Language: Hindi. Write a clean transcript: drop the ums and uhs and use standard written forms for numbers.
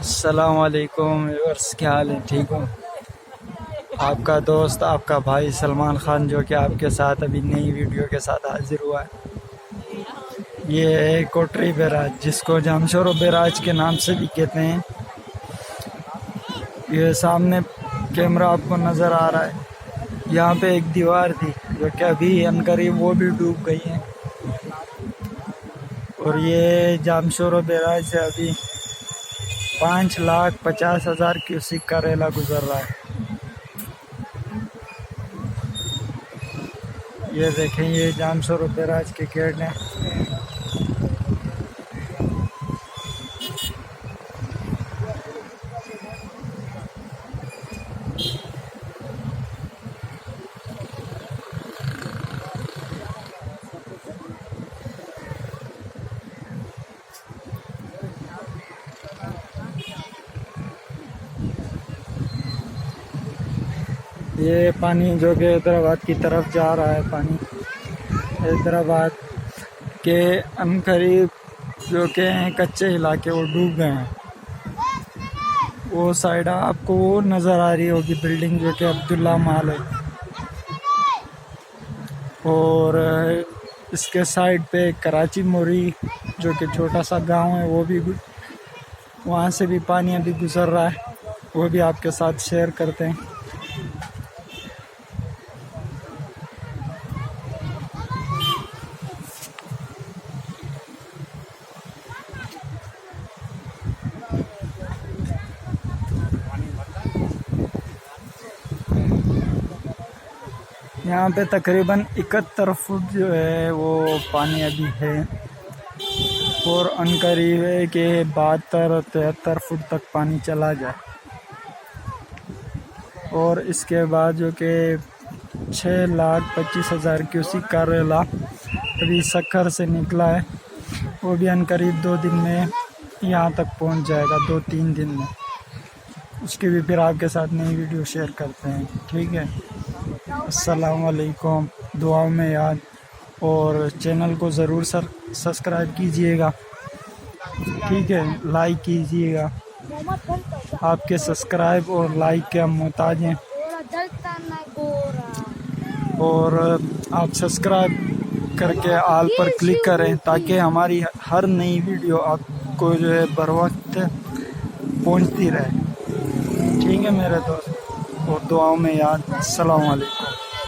अस्सलाम वालेकुम व्यूअर्स, क्या हाल है? ठीक हो? आपका दोस्त आपका भाई सलमान ख़ान जो कि आपके साथ अभी नई वीडियो के साथ हाजिर हुआ है। ये है कोटरी बैराज, जिसको जामशोरो बैराज के नाम से भी कहते हैं। ये सामने कैमरा आपको नज़र आ रहा है। यहाँ पे एक दीवार थी जो कि अभी अनकरीब वो भी डूब गई है। और ये जामशोरो बैराज से अभी 5,50,000 क्यूसिक का रेला गुजर रहा है। ये देखें, ये जामशोरो बैराज के गेट हैं। ये पानी जो कि हैदराबाद की तरफ जा रहा है, पानी हैदराबाद के अनकरीब जो कि हैं कच्चे इलाके वो डूब गए हैं। वो साइड आपको वो नज़र आ रही होगी बिल्डिंग जो कि अब्दुल्ला माल है। और इसके साइड पे कराची मोरी जो कि छोटा सा गांव है, वो भी वहाँ से भी पानी अभी गुजर रहा है। वो भी आपके साथ शेयर करते हैं। यहाँ पे तकरीबन 71 फुट जो है वो पानी अभी है। और अनकरीब है कि 72-73 फुट तक पानी चला जाए। और इसके बाद जो कि 6,25,000 क्यूसिक का रेला अभी सक्खर से निकला है। वो भी अनकरीब 2 दिन में यहाँ तक पहुँच जाएगा, 2-3 दिन में। उसकी भी फिर आपके साथ नई वीडियो शेयर करते हैं, ठीक है? अस्सलाम वालेकुम, दुआओं में याद। और चैनल को ज़रूर सब्सक्राइब कीजिएगा, ठीक है? लाइक कीजिएगा। आपके सब्सक्राइब और लाइक के हम मोहताज हैं। और आप सब्सक्राइब करके आल पर क्लिक करें ताकि हमारी हर नई वीडियो आपको जो है बर वक्त पहुँचती रहे, ठीक है मेरे दोस्त? और दुआओं में याद। अस्सलाम वालेकुम।